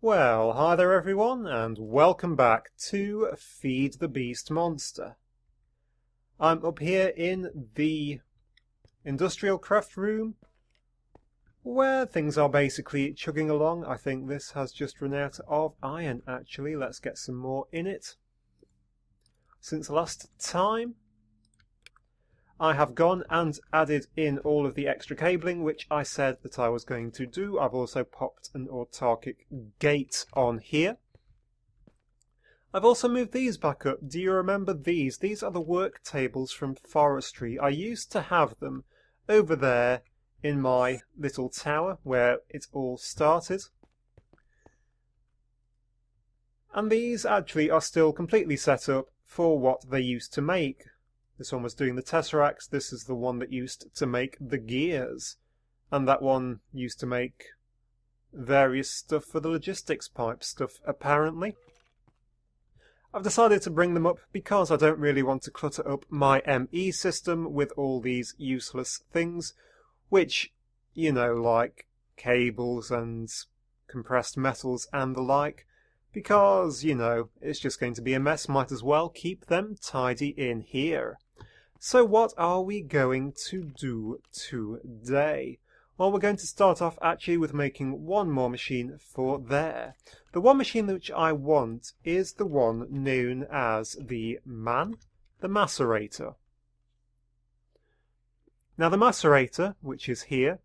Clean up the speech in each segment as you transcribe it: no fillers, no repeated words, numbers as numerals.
Well, hi there everyone, and welcome back to Feed the Beast Monster. I'm up here in the Industrialcraft room, where things are basically chugging along. I think this has just run out of iron, actually. Let's get some more in it. Since last time, I have gone and added in all of the extra cabling, which I said that I was going to do. I've also popped an autarkic gate on here. I've also moved these back up. Do you remember these? These are the work tables from forestry. I used to have them over there in my little tower where it all started. And these actually are still completely set up for what they used to make. This one was doing the tesseracts, this is the one that used to make the gears, and that one used to make various stuff for the logistics pipe stuff, apparently. I've decided to bring them up because I don't really want to clutter up my ME system with all these useless things, which, you know, like cables and compressed metals and the like, because, you know, it's just going to be a mess. Might as well keep them tidy in here. So what are we going to do today? Well, we're going to start off actually with making one more machine for there. The one machine which I want is the one known as the macerator. Now the macerator, which is here,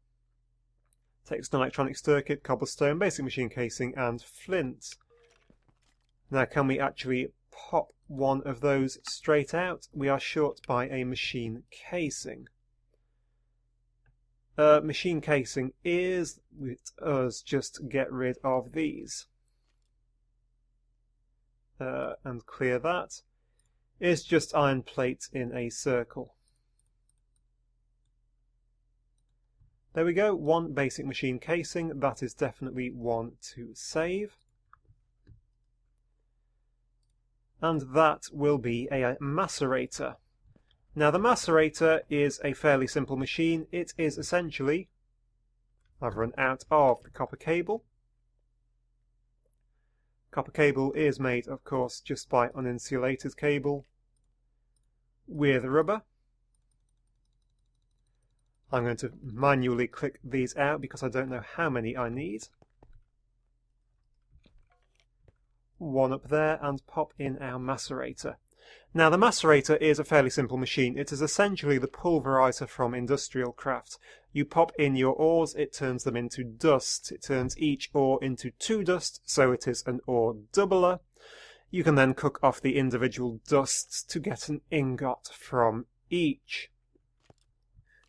takes an electronic circuit, cobblestone, basic machine casing and flint. Now can we actually pop one of those straight out? We are short by a machine casing. Machine casing is, with us, just get rid of these. And clear that. Is just iron plates in a circle. There we go, one basic machine casing. That is definitely one to save. And that will be a macerator. Now the macerator is a fairly simple machine. It is essentially, I've run out of the copper cable. Copper cable is made, of course, just by uninsulated cable with rubber. I'm going to manually click these out because I don't know how many I need. One up there and pop in our macerator. Now the macerator is a fairly simple machine. It is essentially the pulverizer from Industrialcraft. You pop in your ores, it turns them into dust. It turns each ore into 2 dust, so it is an ore doubler. You can then cook off the individual dusts to get an ingot from each.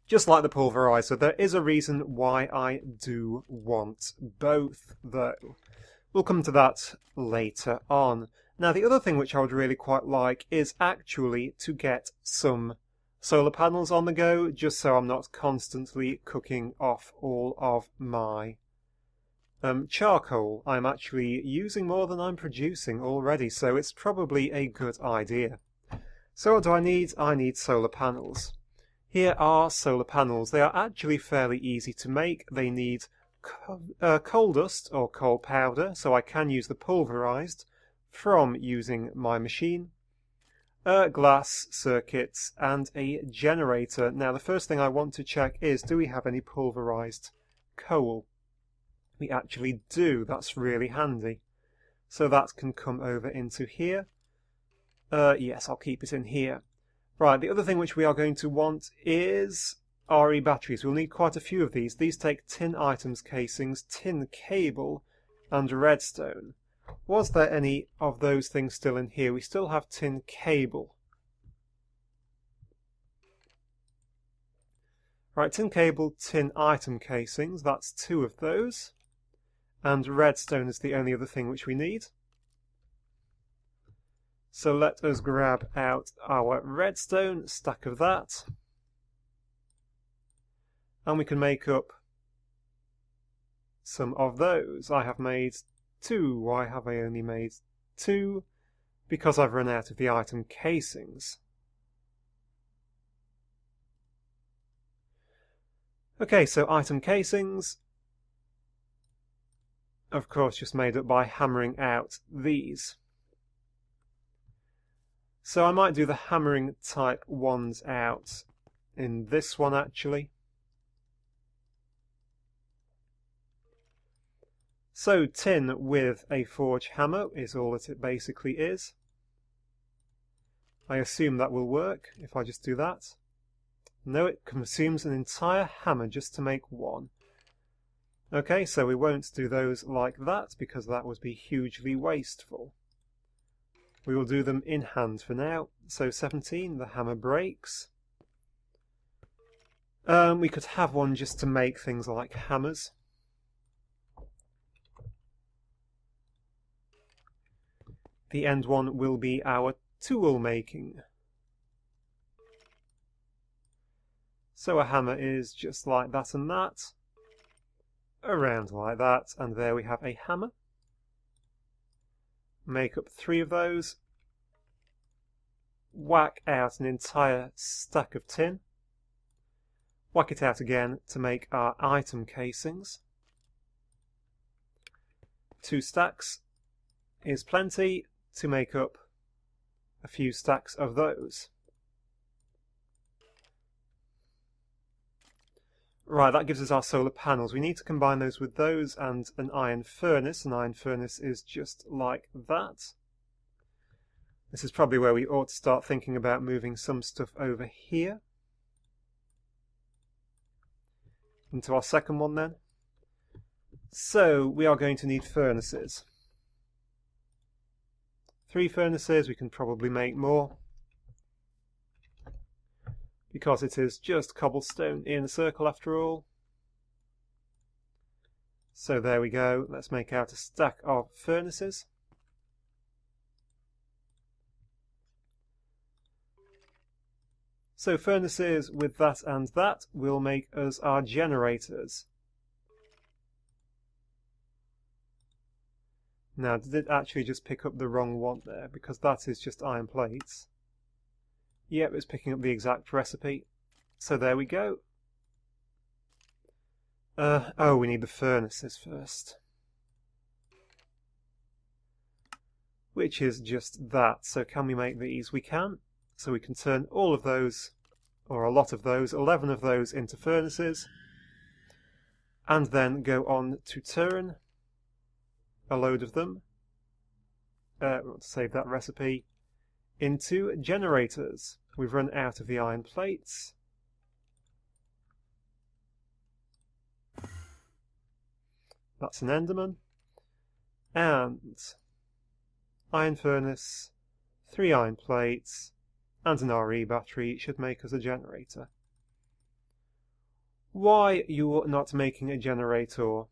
Just like the pulverizer, there is a reason why I do want both, though. We'll come to that later on. Now the other thing which I would really quite like is actually to get some solar panels on the go, just so I'm not constantly cooking off all of my charcoal. I'm actually using more than I'm producing already, so it's probably a good idea. So what do I need? I need solar panels. Here are solar panels. They are actually fairly easy to make. They need coal dust or coal powder, so I can use the pulverized from using my machine, glass circuits and a generator. Now the first thing I want to check is, do we have any pulverized coal? We actually do. That's really handy. So that can come over into here. Yes, I'll keep it in here. Right, the other thing which we are going to want is RE batteries. We'll need quite a few of these. These take tin items casings, tin cable, and redstone. Was there any of those things still in here? We still have tin cable. Right, tin cable, tin item casings. That's 2 of those. And redstone is the only other thing which we need. So let us grab out our redstone, stack of that. And we can make up some of those. I have made 2. Why have I only made 2? Because I've run out of the item casings. Okay, so item casings. of course just made up by hammering out these. So I might do the hammering type ones out in this one actually. So tin with a forge hammer is all that it basically is. I assume that will work if I just do that. No, it consumes an entire hammer just to make one. Okay, so we won't do those like that because that would be hugely wasteful. We will do them in hand for now. So 17, the hammer breaks. We could have one just to make things like hammers. The end one will be our tool making. So a hammer is just like that and that. Around like that, and there we have a hammer. Make up 3 of those. Whack out an entire stack of tin. Whack it out again to make our item casings. 2 stacks is plenty to make up a few stacks of those. Right, that gives us our solar panels. We need to combine those with those and an iron furnace. An iron furnace is just like that. This is probably where we ought to start thinking about moving some stuff over here. Into our second one then. So we are going to need furnaces. 3 furnaces, we can probably make more. Because it is just cobblestone in a circle after all. So there we go. Let's make out a stack of furnaces. So furnaces with that and that will make us our generators. Now, did it actually just pick up the wrong one there? Because that is just iron plates. Yep, it's picking up the exact recipe. So there we go. Oh, we need the furnaces first. Which is just that. So can we make these? We can. So we can turn all of those, or a lot of those, 11 of those into furnaces. And then go on to turn a load of them. Save that recipe. Into generators. We've run out of the iron plates. That's an Enderman. And iron furnace, 3 iron plates, and an RE battery should make us a generator. Why you're not making a generator?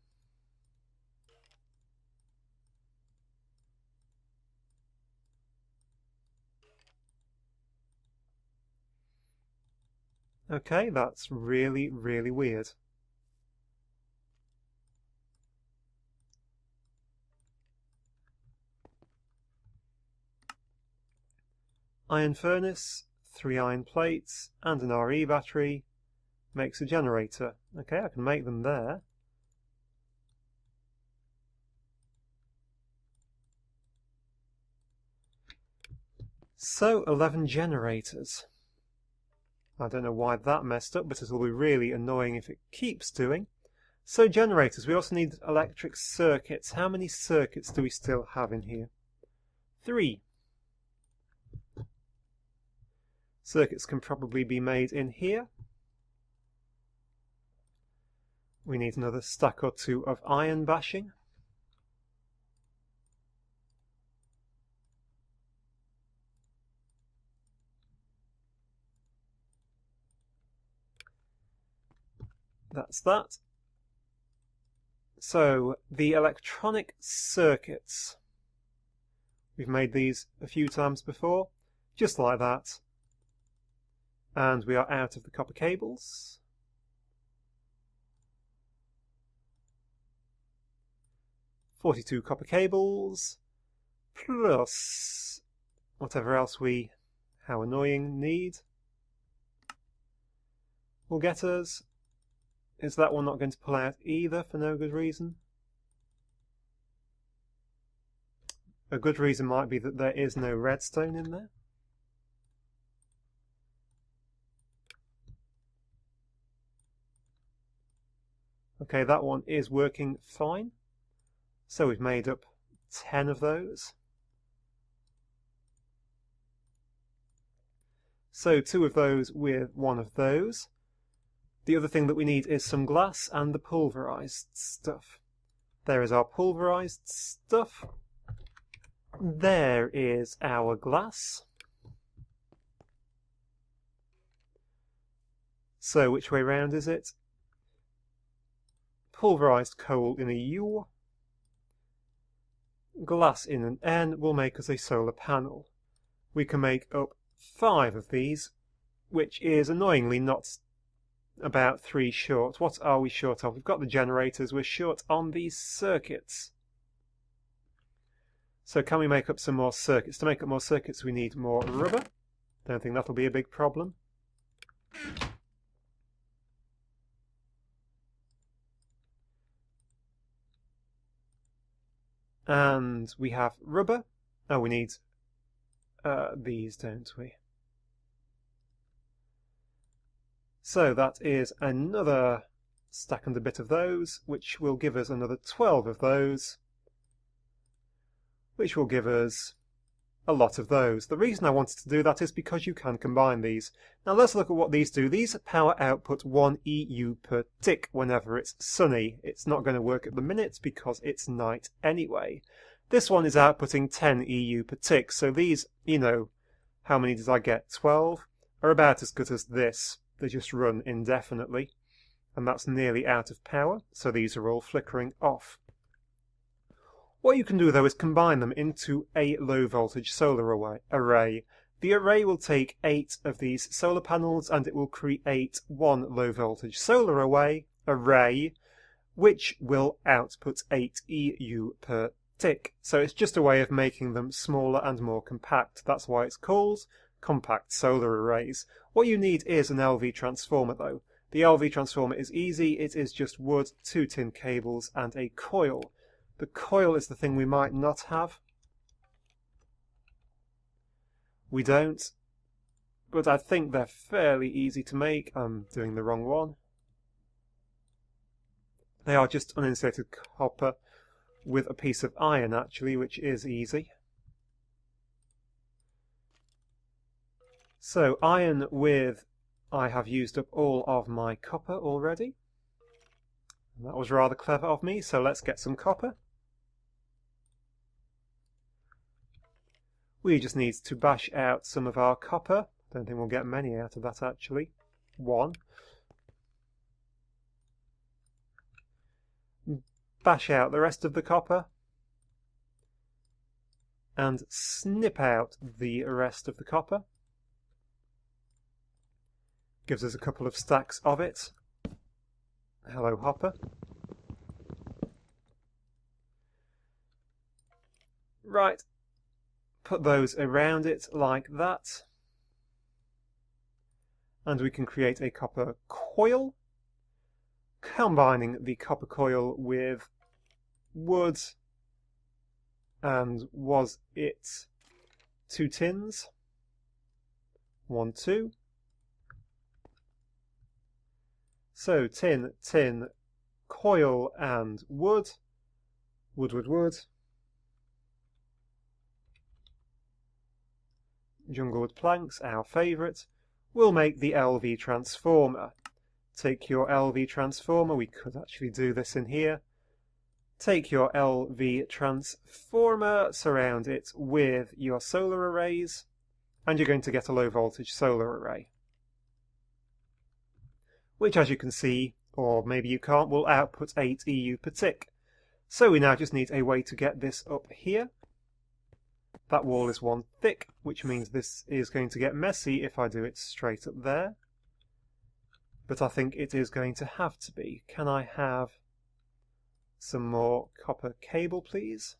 Okay, that's really, really weird. Iron furnace, 3 iron plates, and an RE battery makes a generator. Okay, I can make them there. So, 11 generators. I don't know why that messed up, but it will be really annoying if it keeps doing. So generators, we also need electric circuits. How many circuits do we still have in here? 3. Circuits can probably be made in here. We need another stack or 2 of iron bashing. That's that. So, the electronic circuits. We've made these a few times before, just like that. And we are out of the copper cables. "42 copper cables, plus whatever else we, how annoying, need. Will get us. Is that one not going to pull out either for no good reason? A good reason might be that there is no redstone in there. Okay, that one is working fine. So we've made up 10 of those. So 2 of those with 1 of those. The other thing that we need is some glass and the pulverized stuff. There is our pulverized stuff. There is our glass. So which way round is it? Pulverized coal in a U. Glass in an N will make us a solar panel. We can make up 5 of these, which is annoyingly not about 3 short. What are we short of? We've got the generators, we're short on these circuits. So can we make up some more circuits? To make up more circuits we need more rubber. Don't think that'll be a big problem. And we have rubber. Oh, we need these, don't we? So that is another stack and a bit of those, which will give us another 12 of those, which will give us a lot of those. The reason I wanted to do that is because you can combine these. Now let's look at what these do. These power output 1 EU per tick whenever it's sunny. It's not going to work at the minute because it's night anyway. This one is outputting 10 EU per tick, so these, you know, how many did I get? 12? Are about as good as this. They just run indefinitely, and that's nearly out of power, so these are all flickering off. What you can do though is combine them into a low voltage solar array. The array will take 8 of these solar panels and it will create 1 low voltage solar array which will output 8 EU per tick. So it's just a way of making them smaller and more compact. That's why it's called compact solar arrays. What you need is an LV transformer though. The LV transformer is easy. It is just wood, 2 tin cables and a coil. The coil is the thing we might not have. We don't, but I think they're fairly easy to make. I'm doing the wrong one. They are just uninsulated copper with a piece of iron actually, which is easy. So iron with, I have used up all of my copper already. That was rather clever of me, so let's get some copper. We just need to bash out some of our copper. Don't think we'll get many out of that actually. 1. Bash out the rest of the copper. And snip out the rest of the copper. Gives us a couple of stacks of it. Hello, Hopper. Right. Put those around it like that. And we can create a copper coil. Combining the copper coil with wood. And was it 2 tins? 1, 2. So tin, tin, coil and wood. Wood, wood, wood. Junglewood planks, our favourite. We'll make the LV transformer. Take your LV transformer, we could actually do this in here. Take your LV transformer, surround it with your solar arrays, and you're going to get a low voltage solar array. Which, as you can see, or maybe you can't, will output 8 EU per tick. So we now just need a way to get this up here. That wall is 1 thick, which means this is going to get messy if I do it straight up there. But I think it is going to have to be. Can I have some more copper cable, please?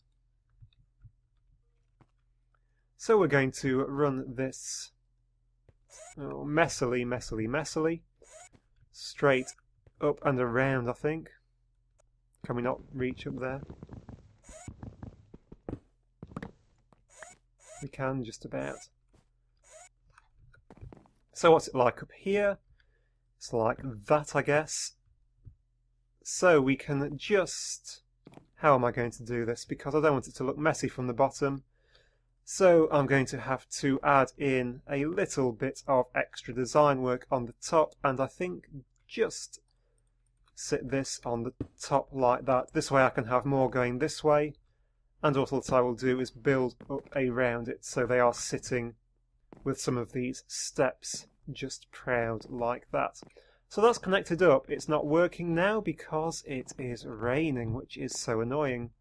So we're going to run this messily, straight up and around, I think. Can we not reach up there? We can, just about. So what's it like up here? It's like that, I guess. So we can just... How am I going to do this? Because I don't want it to look messy from the bottom. So I'm going to have to add in a little bit of extra design work on the top, and I think just sit this on the top like that. This way I can have more going this way, and also what I will do is build up around it so they are sitting with some of these steps just proud like that. So that's connected up. It's not working now because it is raining, which is so annoying.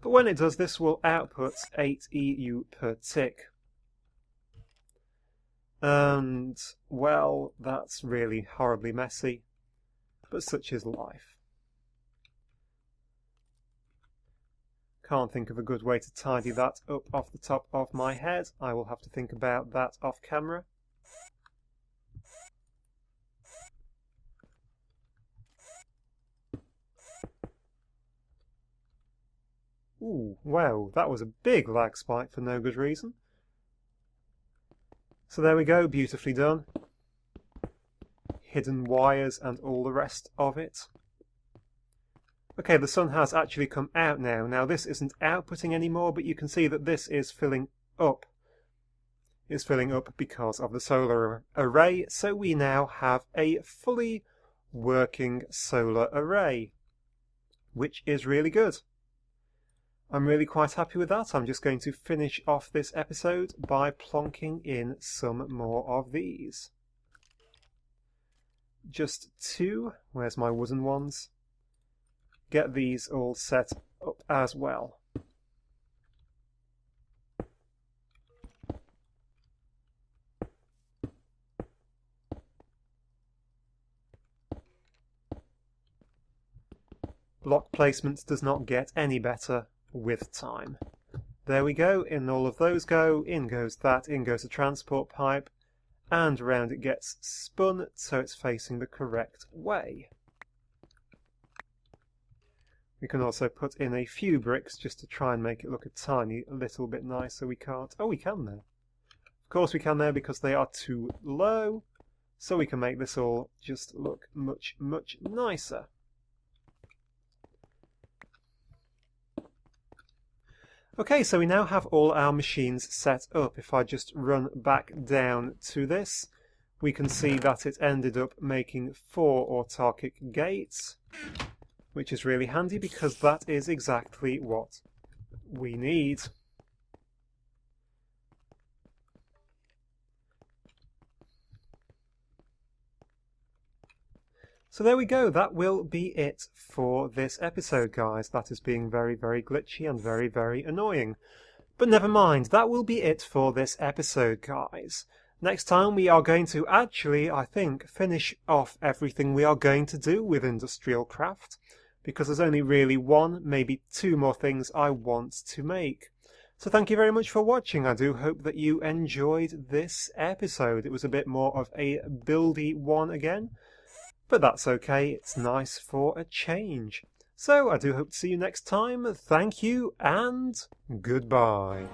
But when it does, this will output 8 EU per tick. And, well, that's really horribly messy. But such is life. Can't think of a good way to tidy that up off the top of my head. I will have to think about that off camera. Ooh, wow, that was a big lag spike for no good reason. So there we go, beautifully done. Hidden wires and all the rest of it. Okay, the sun has actually come out now. Now this isn't outputting anymore, but you can see that this is filling up. It's filling up because of the solar array, so we now have a fully working solar array, which is really good. I'm really quite happy with that. I'm just going to finish off this episode by plonking in some more of these. Just 2. Where's my wooden ones? Get these all set up as well. Block placement does not get any better with time. There we go, in all of those go, in goes that, in goes the transport pipe, and round it gets spun so it's facing the correct way. We can also put in a few bricks just to try and make it look a tiny little bit nicer. We can't. Oh, we can there. Of course we can there because they are too low, so we can make this all just look much, much nicer. Okay, so we now have all our machines set up. If I just run back down to this, we can see that it ended up making 4 autarkic gates, which is really handy because that is exactly what we need. So there we go, that will be it for this episode, guys. That is being very, very glitchy and very, very annoying. But never mind, that will be it for this episode, guys. Next time we are going to actually, I think, finish off everything we are going to do with Industrialcraft, because there's only really 1, maybe 2 more things I want to make. So thank you very much for watching. I do hope that you enjoyed this episode. It was a bit more of a buildy one again. But that's okay, it's nice for a change. So I do hope to see you next time. Thank you and goodbye.